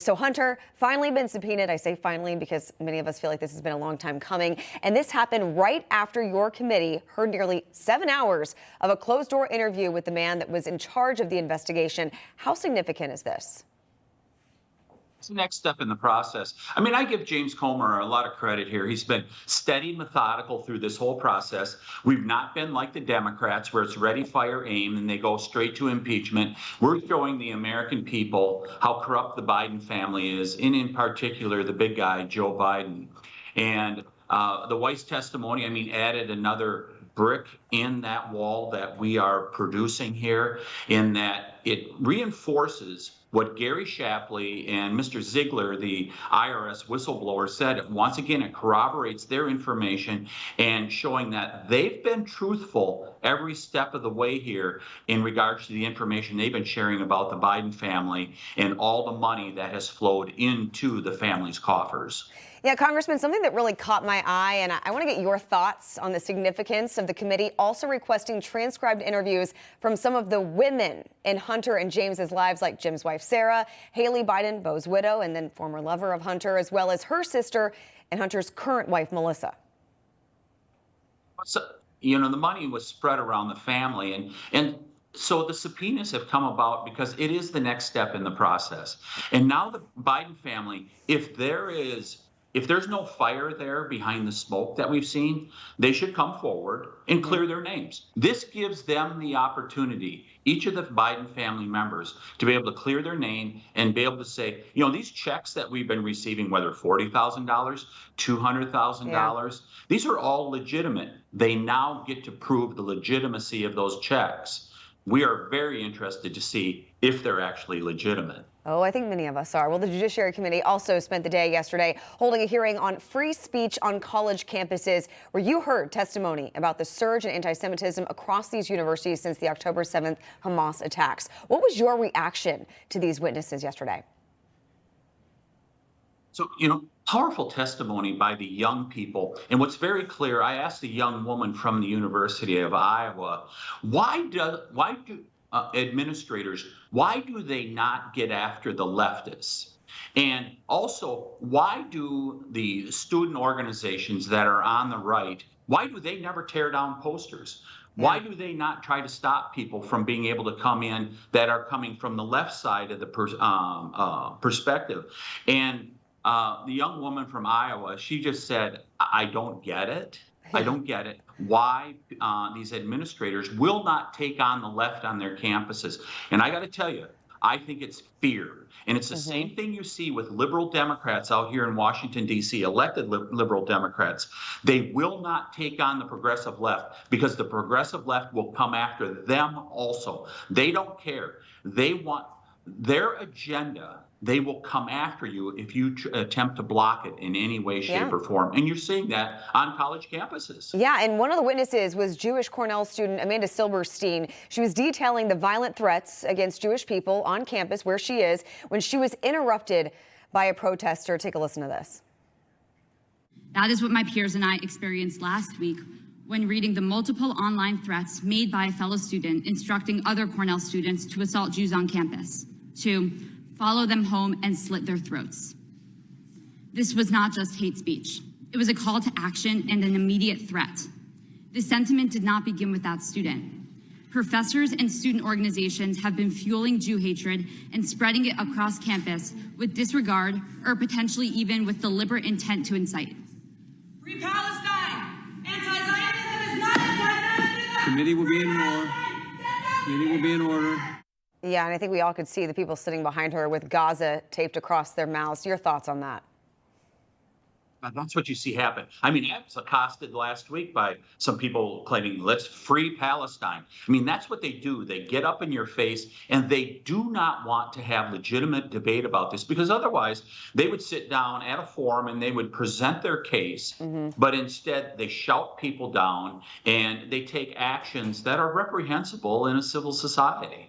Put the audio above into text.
So Hunter finally been subpoenaed. I say finally because many of us feel like this has been a long time coming. And this happened right after your committee heard nearly 7 hours of a closed-door interview with the man that was in charge of the investigation. How significant is this? It's the next step in the process. I mean, I give James Comer a lot of credit here. He's been steady, methodical through this whole process. We've not been like the Democrats where it's ready, fire, aim, and they go straight to impeachment. We're showing the American people how corrupt the Biden family is, and in particular, the big guy, Joe Biden. And the Weiss testimony, I mean, added another brick in that wall that we are producing here, in that it reinforces what Gary Shapley and Mr. Ziegler, the IRS whistleblower, said. Once again, it corroborates their information and showing that they've been truthful every step of the way here in regards to the information they've been sharing about the Biden family and all the money that has flowed into the family's coffers. Yeah, Congressman, something that really caught my eye, and I want to get your thoughts on the significance of the committee also requesting transcribed interviews from some of the women in Hunter and James's lives, like Jim's wife, Sarah, Haley Biden, Beau's widow, and then former lover of Hunter, as well as her sister and Hunter's current wife, Melissa. So, you know, the money was spread around the family, and so the subpoenas have come about because it is the next step in the process. And now the Biden family, if there's no fire there behind the smoke that we've seen, they should come forward and clear their names. This gives them the opportunity, each of the Biden family members, to be able to clear their name and be able to say, you know, these checks that we've been receiving, whether $40,000, $200,000, these are all legitimate. They now get to prove the legitimacy of those checks. We are very interested to see if they're actually legitimate. Oh, I think many of us are. Well, the Judiciary Committee also spent the day yesterday holding a hearing on free speech on college campuses, where you heard testimony about the surge in anti-Semitism across these universities since the October 7th Hamas attacks. What was your reaction to these witnesses yesterday? So, you know, powerful testimony by the young people. And what's very clear, I asked a young woman from the University of Iowa, why do administrators, why do they not get after the leftists? And also, why do the student organizations that are on the right, why do they never tear down posters? Why do they not try to stop people from being able to come in that are coming from the left side of the perspective? And the young woman from Iowa, she just said, I don't get it. I don't get it. Why these administrators will not take on the left on their campuses. And I got to tell you, I think it's fear. And it's the same thing you see with liberal Democrats out here in Washington, D.C., elected liberal Democrats. They will not take on the progressive left because the progressive left will come after them also. They don't care. They want their agenda. They will come after you if you attempt to block it in any way, shape, or form. And you're seeing that on college campuses. Yeah, and one of the witnesses was Jewish Cornell student Amanda Silberstein. She was detailing the violent threats against Jewish people on campus where she is when she was interrupted by a protester. Take a listen to this. That is what my peers and I experienced last week when reading the multiple online threats made by a fellow student instructing other Cornell students to assault Jews on campus, to follow them home and slit their throats. This was not just hate speech. It was a call to action and an immediate threat. This sentiment did not begin with that student. Professors and student organizations have been fueling Jew hatred and spreading it across campus with disregard or potentially even with deliberate intent to incite. Free Palestine! Anti-Zionism is not anti-Semitism! Committee will be in order. Committee will be in order. Yeah, and I think we all could see the people sitting behind her with Gaza taped across their mouths. Your thoughts on that? That's what you see happen. I mean, I was accosted last week by some people claiming, let's free Palestine. I mean, that's what they do. They get up in your face, and they do not want to have legitimate debate about this, because otherwise they would sit down at a forum and they would present their case, but instead they shout people down and they take actions that are reprehensible in a civil society.